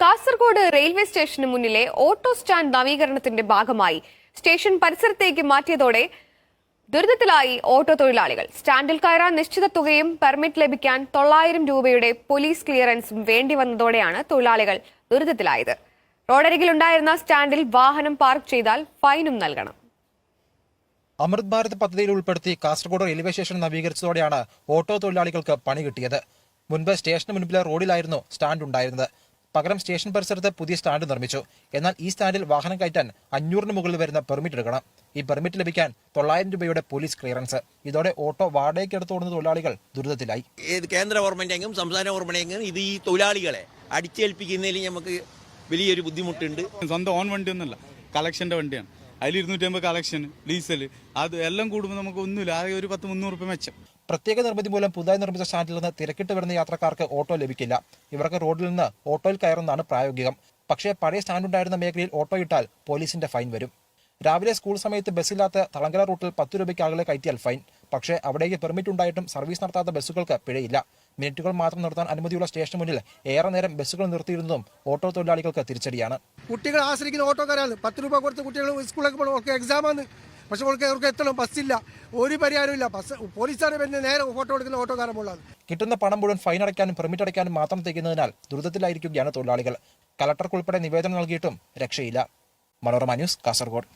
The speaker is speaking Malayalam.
കാസർഗോഡ് റെയിൽവേ സ്റ്റേഷന് മുന്നിലെ ഓട്ടോ സ്റ്റാൻഡ് നവീകരണത്തിന്റെ ഭാഗമായി സ്റ്റേഷൻ പരിസരത്തേക്ക് മാറ്റിയതോടെ ദുരിതത്തിലായി ഓട്ടോ തൊഴിലാളികൾ. സ്റ്റാൻഡിൽ കയറാൻ നിശ്ചിത തുകയും പെർമിറ്റ് ലഭിക്കാൻ 900 രൂപയുടെ പോലീസ് ക്ലിയറൻസും വേണ്ടിവന്നതോടെയാണ് തൊഴിലാളികൾ ദുരിതത്തിലായത്. റോഡരികിലുണ്ടായിരുന്ന സ്റ്റാൻഡിൽ വാഹനം പാർക്ക് ചെയ്താൽ ഫൈനും നൽകണം. അമൃത് ഭാരത് പദ്ധതിയിൽ ഉൾപ്പെടുത്തി കാസർഗോഡ് റെയിൽവേ സ്റ്റേഷൻ നവീകരിച്ചതോടെയാണ് ഓട്ടോ തൊഴിലാളികൾക്ക് പണി കിട്ടിയത്. മുൻപ് സ്റ്റേഷന് മുൻപിലെ റോഡിലായിരുന്നു സ്റ്റാൻഡ് ഉണ്ടായിരുന്നത്. പകരം സ്റ്റേഷൻ പരിസരത്ത് പുതിയ സ്റ്റാൻഡ് നിർമ്മിച്ചു. എന്നാൽ ഈ സ്റ്റാൻഡിൽ വാഹനം കയറ്റാൻ 500 മുകളിൽ വരുന്ന പെർമിറ്റ് എടുക്കണം. ഈ പെർമിറ്റ് ലഭിക്കാൻ 900 രൂപയുടെ പോലീസ് ക്ലിയറൻസ്. ഇതോടെ ഓട്ടോ വാടകയ്ക്ക് എടുത്തോടുന്ന തൊഴിലാളികൾ ദുരിതത്തിലായി. കേന്ദ്ര ഗവൺമെന്റെങ്കിലും സംസ്ഥാന ഗവൺമെന്റെങ്കിലും ഇത് ഈ തൊഴിലാളികളെ അടിച്ചേൽപ്പിക്കുന്നതിൽ നമുക്ക് വലിയൊരു ബുദ്ധിമുട്ടുണ്ട്. സ്വന്തം ഓൺ വണ്ടിയൊന്നുമല്ല, കളക്ഷന്റെ വണ്ടിയാണ്. അതിൽ 250 കളക്ഷൻ, ഡീസൽ, അത് എല്ലാം കൂടുമ്പോൾ നമുക്ക് ഒന്നുമില്ല, ആകെ ഒരു 10-300 രൂപ മെച്ചം. പ്രത്യേക നിർമ്മിതി മൂലം പുതുതായി നിർമ്മിച്ച സ്റ്റാൻഡിൽ നിന്ന് തിരക്കിട്ട് വരുന്ന യാത്രക്കാർക്ക് ഓട്ടോ ലഭിക്കില്ല. ഇവർക്ക് റോഡിൽ നിന്ന് ഓട്ടോയിൽ കയറുന്നതാണ് പ്രായോഗികം. പക്ഷേ പഴയ സ്റ്റാൻഡ് ഉണ്ടായിരുന്ന മേഖലയിൽ ഓട്ടോ ഇട്ടാൽ പോലീസിന്റെ ഫൈൻ വരും. രാവിലെ സ്കൂൾ സമയത്ത് ബസ്സില്ലാത്ത തളങ്കര റൂട്ടിൽ 10 രൂപയ്ക്ക് ആളുകളെ കയറ്റിയാൽ ഫൈൻ. പക്ഷേ അവിടേക്ക് പെർമിറ്റ് ഉണ്ടായിട്ടും സർവീസ് നടത്താത്ത ബസ്സുകൾക്ക് പിഴയില്ല. മിനിറ്റുകൾ മാത്രം നിർത്താൻ അനുമതിയുള്ള സ്റ്റേഷന് മുന്നിൽ ഏറെ നേരം ബസ്സുകൾ നിർത്തിയിരുന്നതും ഓട്ടോ തൊഴിലാളികൾക്ക് തിരിച്ചടിയാണ്. കുട്ടികൾ ആശ്രയിക്കുന്ന ഓട്ടോക്കാരാണ്. 10 രൂപ കൊടുത്ത് കുട്ടികൾ സ്കൂളിലേക്ക് പോകണം, എക്സാമാണ്. പക്ഷെ അവർക്ക് എത്തണം, ബസ്സില്ല, ഒരു പരിഹാരമില്ല. പോലീസാണ് പിന്നെ നേരെ ഫോട്ടോ എടുക്കുന്ന ഓട്ടോക്കാരൻ പോലാണ്. കിട്ടുന്ന പണം മുഴുവൻ ഫൈൻ അടയ്ക്കാനും പെർമിറ്റ് അടയ്ക്കാനും മാത്രം തികയുന്നതിനാൽ ദുരിതത്തിലായിരിക്കുകയാണ് തൊഴിലാളികൾ. കലക്ടർക്കുൾപ്പെടെ നിവേദനം നൽകിയിട്ടും രക്ഷയില്ല. മനോരമ ന്യൂസ്, കാസർഗോഡ്.